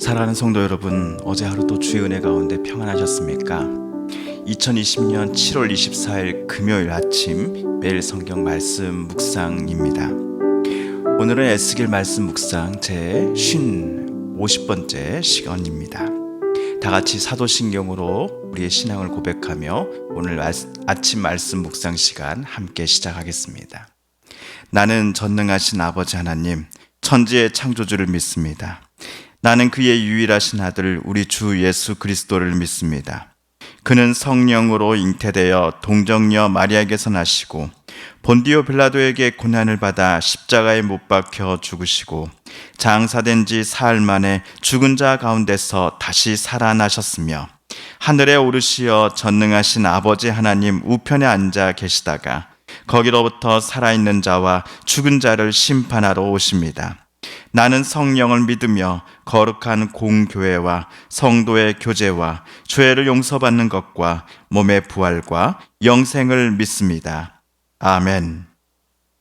사랑하는 성도 여러분, 어제 하루도 주의 은혜 가운데 평안하셨습니까? 2020년 7월 24일 금요일 아침 매일 성경 말씀 묵상입니다. 오늘은 에스겔 말씀 묵상 제 50번째 시간입니다. 다같이 사도신경으로 우리의 신앙을 고백하며 오늘 아침 말씀 묵상 시간 함께 시작하겠습니다. 나는 전능하신 아버지 하나님, 천지의 창조주를 믿습니다. 나는 그의 유일하신 아들 우리 주 예수 그리스도를 믿습니다. 그는 성령으로 잉태되어 동정녀 마리아에게서 나시고 본디오 빌라도에게 고난을 받아 십자가에 못 박혀 죽으시고 장사된 지 사흘 만에 죽은 자 가운데서 다시 살아나셨으며 하늘에 오르시어 전능하신 아버지 하나님 우편에 앉아 계시다가 거기로부터 살아있는 자와 죽은 자를 심판하러 오십니다. 나는 성령을 믿으며 거룩한 공교회와 성도의 교제와 죄를 용서받는 것과 몸의 부활과 영생을 믿습니다. 아멘.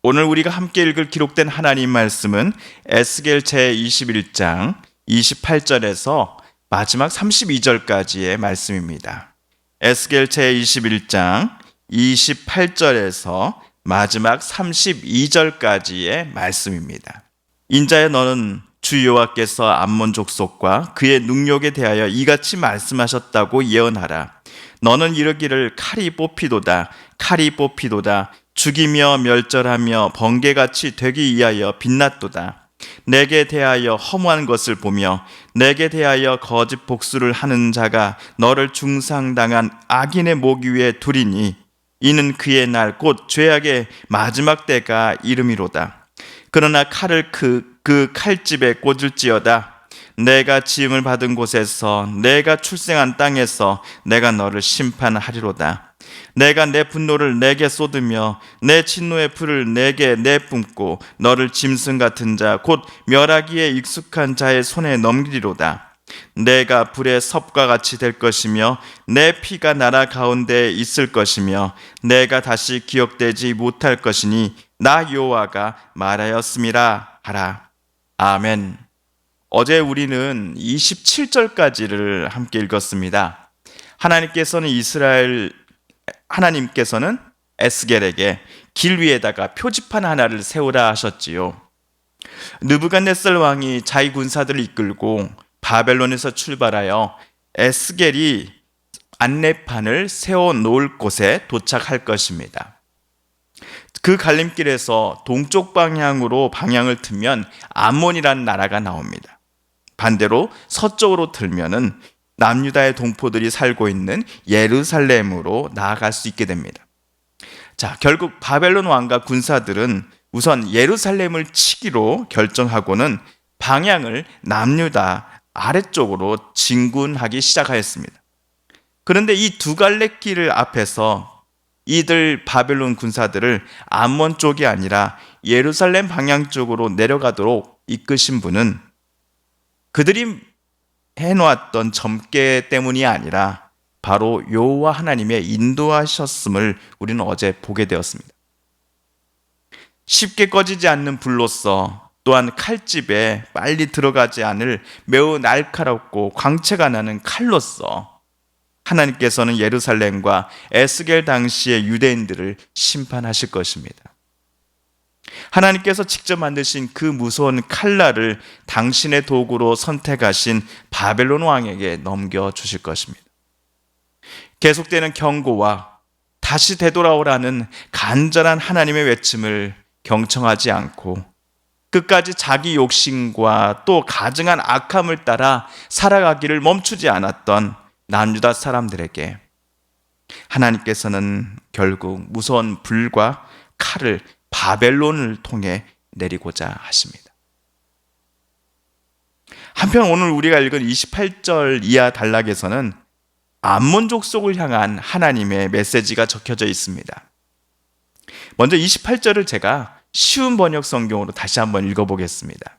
오늘 우리가 함께 읽을 기록된 하나님 말씀은 에스겔 제21장 28절에서 마지막 32절까지의 말씀입니다. 에스겔 제21장 28절에서 마지막 32절까지의 말씀입니다. 인자여, 너는 주 여호와께서 암몬 족속과 그의 능력에 대하여 이같이 말씀하셨다고 예언하라. 너는 이르기를 칼이 뽑히도다, 칼이 뽑히도다. 죽이며 멸절하며 번개같이 되기 위하여 빛났도다. 내게 대하여 허무한 것을 보며 내게 대하여 거짓 복수를 하는 자가 너를 중상당한 악인의 목 위에 두리니 이는 그의 날 곧 죄악의 마지막 때가 이름이로다. 그러나 칼을 그 칼집에 꽂을지어다. 내가 지음을 받은 곳에서 내가 출생한 땅에서 내가 너를 심판하리로다. 내가 내 분노를 내게 쏟으며 내 진노의 불을 내게 내뿜고 너를 짐승 같은 자 곧 멸하기에 익숙한 자의 손에 넘기리로다. 내가 불의 섭과 같이 될 것이며 내 피가 나라 가운데 있을 것이며 내가 다시 기억되지 못할 것이니 나 여호와가 말하였음이라 하라. 아멘. 어제 우리는 27절까지를 함께 읽었습니다. 하나님께서는 에스겔에게 길 위에다가 표지판 하나를 세우라 하셨지요. 느부갓네살 왕이 자기 군사들을 이끌고 바벨론에서 출발하여 에스겔이 안내판을 세워 놓을 곳에 도착할 것입니다. 그 갈림길에서 동쪽 방향으로 방향을 틀면 암몬이라는 나라가 나옵니다. 반대로 서쪽으로 틀면은 남유다의 동포들이 살고 있는 예루살렘으로 나아갈 수 있게 됩니다. 자, 결국 바벨론 왕과 군사들은 우선 예루살렘을 치기로 결정하고는 방향을 남유다 아래쪽으로 진군하기 시작하였습니다. 그런데 이 두 갈래 길을 앞에서 이들 바벨론 군사들을 암몬 쪽이 아니라 예루살렘 방향 쪽으로 내려가도록 이끄신 분은 그들이 해놓았던 점괘 때문이 아니라 바로 여호와 하나님의 인도하셨음을 우리는 어제 보게 되었습니다. 쉽게 꺼지지 않는 불로서 또한 칼집에 빨리 들어가지 않을 매우 날카롭고 광채가 나는 칼로서 하나님께서는 예루살렘과 에스겔 당시의 유대인들을 심판하실 것입니다. 하나님께서 직접 만드신 그 무서운 칼날을 당신의 도구로 선택하신 바벨론 왕에게 넘겨주실 것입니다. 계속되는 경고와 다시 되돌아오라는 간절한 하나님의 외침을 경청하지 않고 끝까지 자기 욕심과 또 가증한 악함을 따라 살아가기를 멈추지 않았던 남유다 사람들에게 하나님께서는 결국 무서운 불과 칼을 바벨론을 통해 내리고자 하십니다. 한편 오늘 우리가 읽은 28절 이하 단락에서는 암몬 족속을 향한 하나님의 메시지가 적혀져 있습니다. 먼저 28절을 제가 쉬운 번역 성경으로 다시 한번 읽어보겠습니다.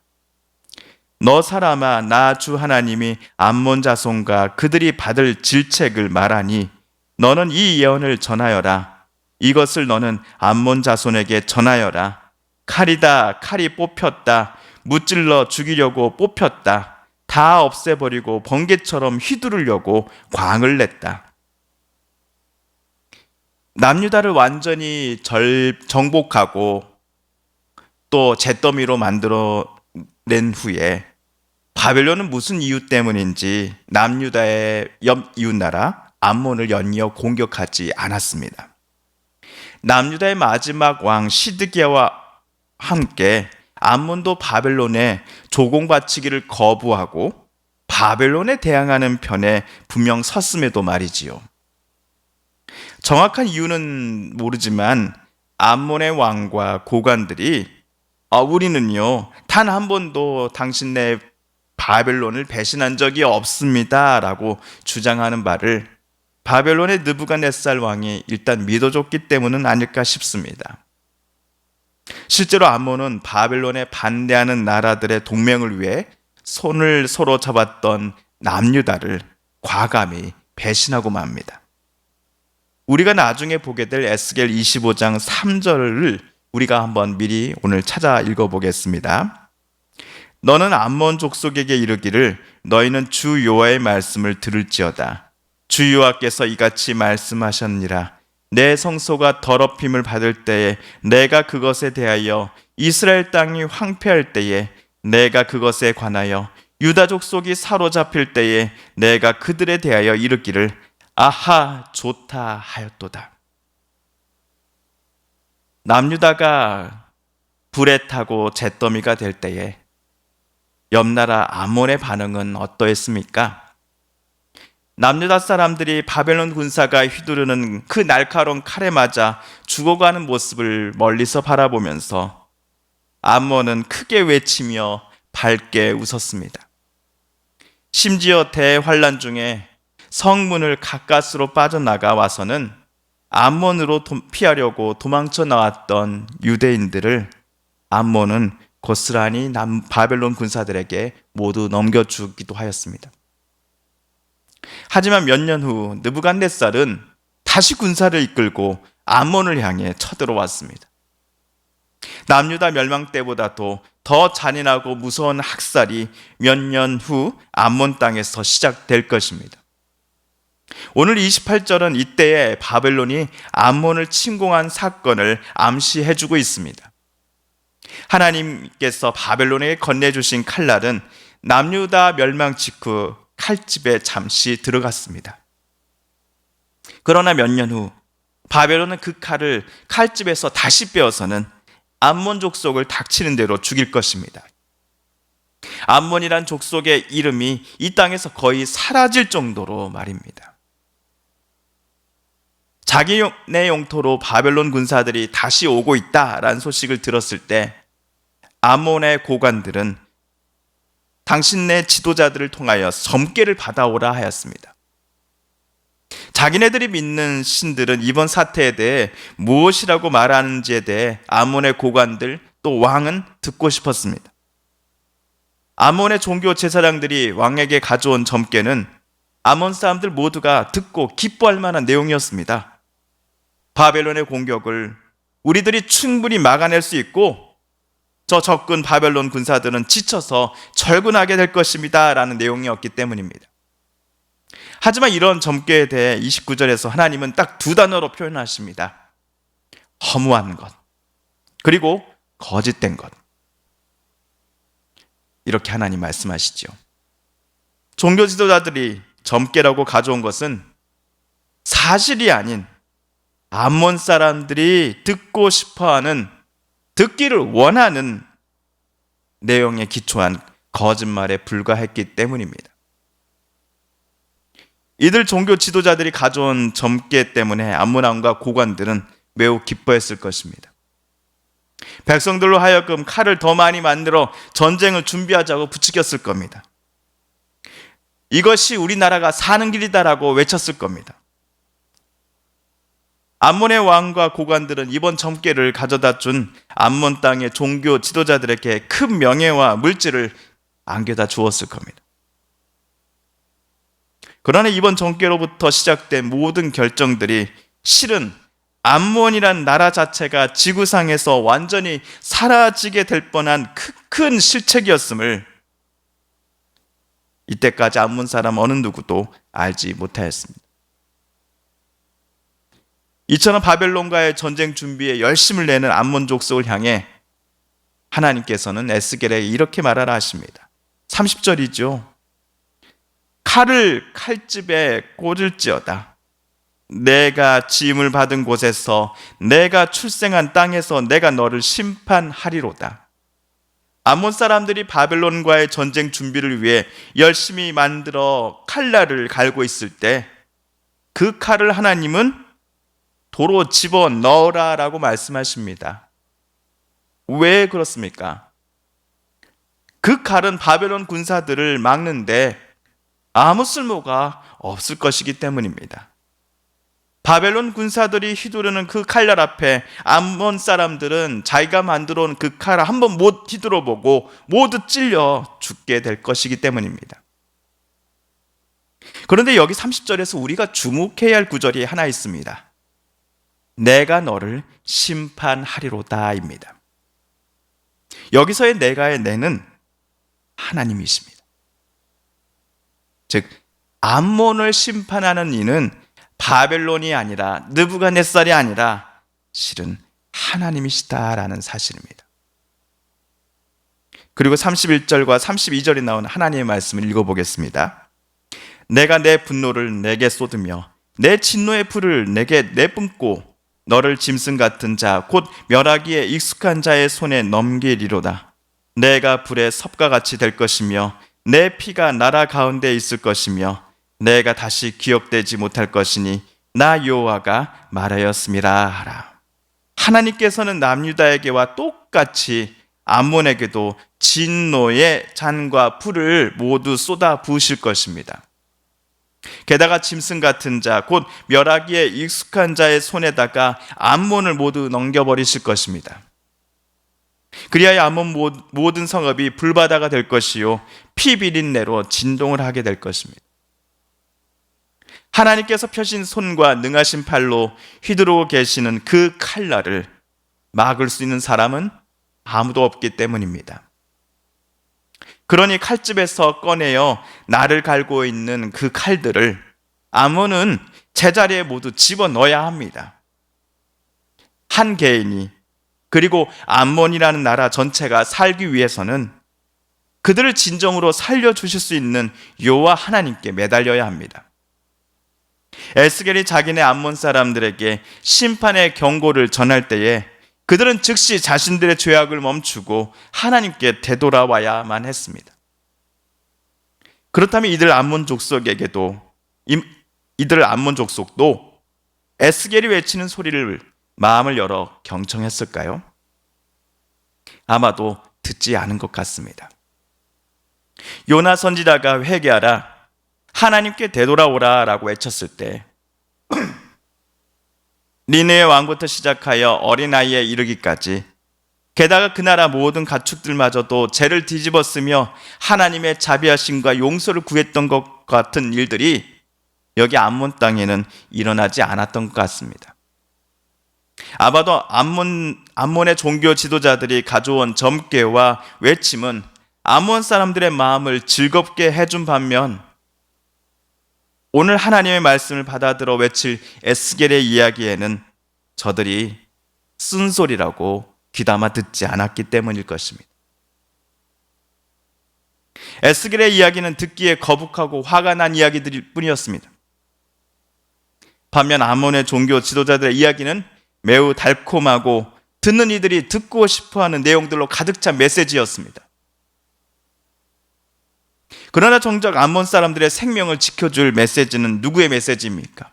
너 사람아, 나 주 하나님이 암몬 자손과 그들이 받을 질책을 말하니 너는 이 예언을 전하여라. 이것을 너는 암몬 자손에게 전하여라. 칼이다, 칼이 뽑혔다. 무찔러 죽이려고 뽑혔다. 다 없애버리고 번개처럼 휘두르려고 광을 냈다. 남유다를 완전히 정복하고 또 잿더미로 만들어낸 후에 바벨론은 무슨 이유 때문인지 남유다의 옆 이웃나라 암몬을 연이어 공격하지 않았습니다. 남유다의 마지막 왕 시드기야와 함께 암몬도 바벨론에 조공바치기를 거부하고 바벨론에 대항하는 편에 분명 섰음에도 말이지요. 정확한 이유는 모르지만 암몬의 왕과 고관들이 우리는요 단 한 번도 당신네 바벨론을 배신한 적이 없습니다 라고 주장하는 바를 바벨론의 느부갓네살 왕이 일단 믿어줬기 때문은 아닐까 싶습니다. 실제로 암몬은 바벨론에 반대하는 나라들의 동맹을 위해 손을 서로 잡았던 남유다를 과감히 배신하고 맙니다. 우리가 나중에 보게 될 에스겔 25장 3절을 우리가 한번 미리 오늘 찾아 읽어보겠습니다. 너는 암몬 족속에게 이르기를 너희는 주 여호와의 말씀을 들을지어다. 주 여호와께서 이같이 말씀하셨느니라. 내 성소가 더럽힘을 받을 때에 내가 그것에 대하여 이스라엘 땅이 황폐할 때에 내가 그것에 관하여 유다 족속이 사로잡힐 때에 내가 그들에 대하여 이르기를 아하 좋다 하였도다. 남유다가 불에 타고 잿더미가 될 때에 옆나라 암몬의 반응은 어떠했습니까? 남유다 사람들이 바벨론 군사가 휘두르는 그 날카로운 칼에 맞아 죽어가는 모습을 멀리서 바라보면서 암몬은 크게 외치며 밝게 웃었습니다. 심지어 대환란 중에 성문을 가까스로 빠져나가 와서는 암몬으로 피하려고 도망쳐 나왔던 유대인들을 암몬은 고스란히 바벨론 군사들에게 모두 넘겨주기도 하였습니다. 하지만 몇 년 후 느부갓네살은 다시 군사를 이끌고 암몬을 향해 쳐들어왔습니다. 남유다 멸망 때보다도 더 잔인하고 무서운 학살이 몇 년 후 암몬 땅에서 시작될 것입니다. 오늘 28절은 이때에 바벨론이 암몬을 침공한 사건을 암시해주고 있습니다. 하나님께서 바벨론에게 건네주신 칼날은 남유다 멸망 직후 칼집에 잠시 들어갔습니다. 그러나 몇 년 후 바벨론은 그 칼을 칼집에서 다시 빼어서는 암몬 족속을 닥치는 대로 죽일 것입니다. 암몬이란 족속의 이름이 이 땅에서 거의 사라질 정도로 말입니다. 자기네 영토로 바벨론 군사들이 다시 오고 있다라는 소식을 들었을 때 암몬의 고관들은 당신네 지도자들을 통하여 점괘를 받아오라 하였습니다. 자기네들이 믿는 신들은 이번 사태에 대해 무엇이라고 말하는지에 대해 암몬의 고관들 또 왕은 듣고 싶었습니다. 암몬의 종교 제사장들이 왕에게 가져온 점괘는 암몬 사람들 모두가 듣고 기뻐할 만한 내용이었습니다. 바벨론의 공격을 우리들이 충분히 막아낼 수 있고 저 적군 바벨론 군사들은 지쳐서 절군하게 될 것입니다 라는 내용이었기 때문입니다. 하지만 이런 점괘에 대해 29절에서 하나님은 딱 두 단어로 표현하십니다. 허무한 것 그리고 거짓된 것. 이렇게 하나님 말씀하시죠. 종교 지도자들이 점괘라고 가져온 것은 사실이 아닌 암몬 사람들이 듣고 싶어하는, 듣기를 원하는 내용에 기초한 거짓말에 불과했기 때문입니다. 이들 종교 지도자들이 가져온 점괘 때문에 암몬 왕과 고관들은 매우 기뻐했을 것입니다. 백성들로 하여금 칼을 더 많이 만들어 전쟁을 준비하자고 부추겼을 겁니다. 이것이 우리나라가 사는 길이다라고 외쳤을 겁니다. 암몬의 왕과 고관들은 이번 점괘를 가져다 준 암몬 땅의 종교 지도자들에게 큰 명예와 물질을 안겨다 주었을 겁니다. 그러나 이번 점괘로부터 시작된 모든 결정들이 실은 암몬이란 나라 자체가 지구상에서 완전히 사라지게 될 뻔한 큰 실책이었음을 이때까지 암몬 사람 어느 누구도 알지 못하였습니다. 이처럼 바벨론과의 전쟁 준비에 열심을 내는 암몬 족속을 향해 하나님께서는 에스겔에게 이렇게 말하라 하십니다. 30절이죠. 칼을 칼집에 꽂을지어다. 내가 지음을 받은 곳에서 내가 출생한 땅에서 내가 너를 심판하리로다. 암몬 사람들이 바벨론과의 전쟁 준비를 위해 열심히 만들어 칼날을 갈고 있을 때 그 칼을 하나님은 도로 집어넣으라 라고 말씀하십니다. 왜 그렇습니까? 그 칼은 바벨론 군사들을 막는데 아무 쓸모가 없을 것이기 때문입니다. 바벨론 군사들이 휘두르는 그 칼날 앞에 암몬 사람들은 자기가 만들어 온 그 칼을 한번 못 휘두르 보고 모두 찔려 죽게 될 것이기 때문입니다. 그런데 여기 30절에서 우리가 주목해야 할 구절이 하나 있습니다. 내가 너를 심판하리로다입니다. 여기서의 내가의 내는 하나님이십니다. 즉 암몬을 심판하는 이는 바벨론이 아니라 느부갓네살이 아니라 실은 하나님이시다라는 사실입니다. 그리고 31절과 32절에 나온 하나님의 말씀을 읽어보겠습니다. 내가 내 분노를 내게 쏟으며 내 진노의 불을 내게 내뿜고 너를 짐승 같은 자 곧 멸하기에 익숙한 자의 손에 넘기리로다. 내가 불의 섭과 같이 될 것이며 내 피가 나라 가운데 있을 것이며 내가 다시 기억되지 못할 것이니 나 여호와가 말하였음이라 하라. 하나님께서는 남유다에게와 똑같이 암몬에게도 진노의 잔과 불을 모두 쏟아 부으실 것입니다. 게다가 짐승 같은 자 곧 멸하기에 익숙한 자의 손에다가 암몬을 모두 넘겨버리실 것입니다. 그리하여 암몬 모든 성읍이 불바다가 될 것이요 피비린내로 진동을 하게 될 것입니다. 하나님께서 펴신 손과 능하신 팔로 휘두르고 계시는 그 칼날을 막을 수 있는 사람은 아무도 없기 때문입니다. 그러니 칼집에서 꺼내어 나를 갈고 있는 그 칼들을 암몬은 제자리에 모두 집어넣어야 합니다. 한 개인이 그리고 암몬이라는 나라 전체가 살기 위해서는 그들을 진정으로 살려주실 수 있는 여호와 하나님께 매달려야 합니다. 에스겔이 자기네 암몬 사람들에게 심판의 경고를 전할 때에 그들은 즉시 자신들의 죄악을 멈추고 하나님께 되돌아와야만 했습니다. 그렇다면 이들 암몬 족속도 에스겔이 외치는 소리를 마음을 열어 경청했을까요? 아마도 듣지 않은 것 같습니다. 요나 선지자가 회개하라, 하나님께 되돌아오라 라고 외쳤을 때 니느웨 왕부터 시작하여 어린아이에 이르기까지 게다가 그 나라 모든 가축들마저도 죄를 뒤집었으며 하나님의 자비하심과 용서를 구했던 것 같은 일들이 여기 암몬 땅에는 일어나지 않았던 것 같습니다. 아마도 암몬의 종교 지도자들이 가져온 점괘와 외침은 암몬 사람들의 마음을 즐겁게 해준 반면 오늘 하나님의 말씀을 받아들어 외칠 에스겔의 이야기에는 저들이 쓴소리라고 귀담아 듣지 않았기 때문일 것입니다. 에스겔의 이야기는 듣기에 거북하고 화가 난 이야기들일 뿐이었습니다. 반면 아몬의 종교 지도자들의 이야기는 매우 달콤하고 듣는 이들이 듣고 싶어하는 내용들로 가득 찬 메시지였습니다. 그러나 정작 암몬 사람들의 생명을 지켜줄 메시지는 누구의 메시지입니까?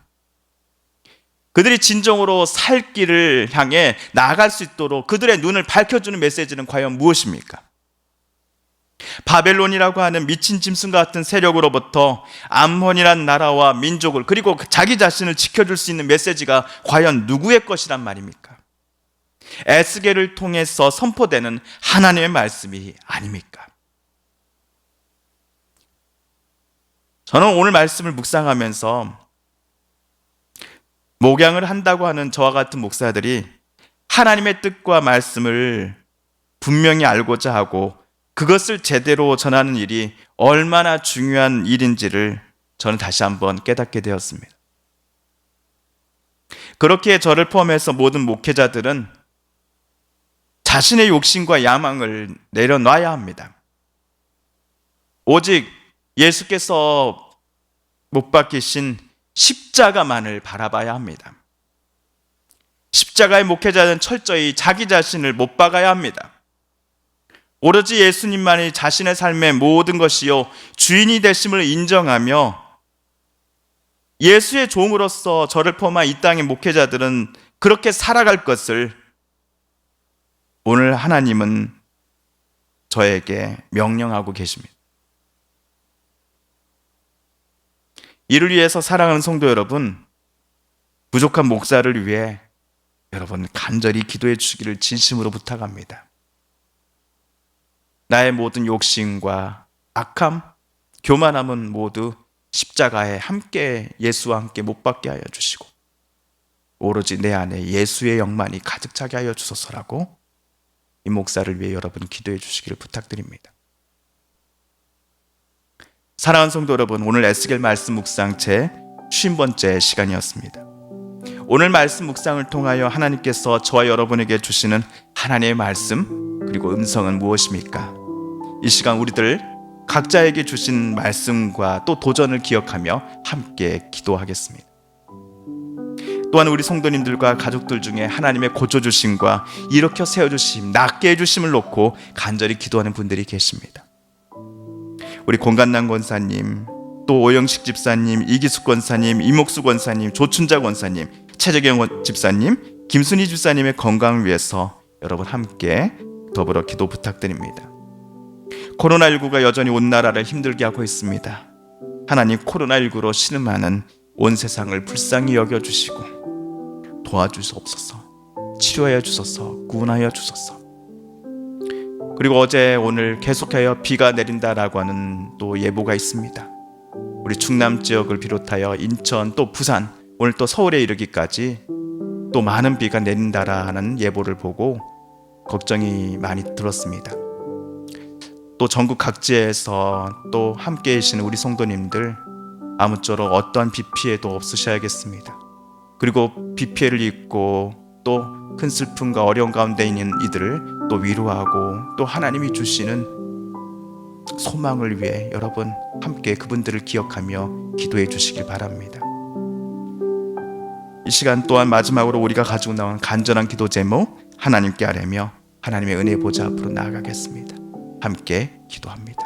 그들이 진정으로 살 길을 향해 나아갈 수 있도록 그들의 눈을 밝혀주는 메시지는 과연 무엇입니까? 바벨론이라고 하는 미친 짐승과 같은 세력으로부터 암몬이란 나라와 민족을 그리고 자기 자신을 지켜줄 수 있는 메시지가 과연 누구의 것이란 말입니까? 에스겔을 통해서 선포되는 하나님의 말씀이 아닙니까? 저는 오늘 말씀을 묵상하면서 목양을 한다고 하는 저와 같은 목사들이 하나님의 뜻과 말씀을 분명히 알고자 하고 그것을 제대로 전하는 일이 얼마나 중요한 일인지를 저는 다시 한번 깨닫게 되었습니다. 그렇게 저를 포함해서 모든 목회자들은 자신의 욕심과 야망을 내려놔야 합니다. 오직 예수께서 못 박히신 십자가만을 바라봐야 합니다. 십자가의 목회자는 철저히 자기 자신을 못 박아야 합니다. 오로지 예수님만이 자신의 삶의 모든 것이요 주인이 되심을 인정하며 예수의 종으로서 저를 포함한 이 땅의 목회자들은 그렇게 살아갈 것을 오늘 하나님은 저에게 명령하고 계십니다. 이를 위해서 사랑하는 성도 여러분, 부족한 목사를 위해 여러분 간절히 기도해 주시기를 진심으로 부탁합니다. 나의 모든 욕심과 악함, 교만함은 모두 십자가에 함께 예수와 함께 못 박게 하여 주시고 오로지 내 안에 예수의 영만이 가득 차게 하여 주소서라고 이 목사를 위해 여러분 기도해 주시기를 부탁드립니다. 사랑하는 성도 여러분, 오늘 에스겔 말씀 묵상 제 50번째 시간이었습니다. 오늘 말씀 묵상을 통하여 하나님께서 저와 여러분에게 주시는 하나님의 말씀 그리고 음성은 무엇입니까? 이 시간 우리들 각자에게 주신 말씀과 또 도전을 기억하며 함께 기도하겠습니다. 또한 우리 성도님들과 가족들 중에 하나님의 고쳐주심과 일으켜 세워주심, 낫게 해주심을 놓고 간절히 기도하는 분들이 계십니다. 우리 공간남 권사님, 또 오영식 집사님, 이기숙 권사님, 이목수 권사님, 조춘자 권사님, 최재경 집사님, 김순희 집사님의 건강을 위해서 여러분 함께 더불어 기도 부탁드립니다. 코로나19가 여전히 온 나라를 힘들게 하고 있습니다. 하나님, 코로나19로 신음하는 온 세상을 불쌍히 여겨주시고 도와주시옵소서, 치료하여 주소서, 구원하여 주소서. 그리고 어제 오늘 계속하여 비가 내린다라고 하는 또 예보가 있습니다. 우리 충남 지역을 비롯하여 인천 또 부산, 오늘 또 서울에 이르기까지 또 많은 비가 내린다라는 예보를 보고 걱정이 많이 들었습니다. 또 전국 각지에서 또 함께 계시는 우리 성도님들 아무쪼록 어떠한 비 피해도 없으셔야겠습니다. 그리고 비 피해를 입고 또 큰 슬픔과 어려운 가운데 있는 이들을 또 위로하고 또 하나님이 주시는 소망을 위해 여러분 함께 그분들을 기억하며 기도해 주시길 바랍니다. 이 시간 또한 마지막으로 우리가 가지고 나온 간절한 기도 제목 하나님께 아뢰며 하나님의 은혜 보좌 앞으로 나아가겠습니다. 함께 기도합니다.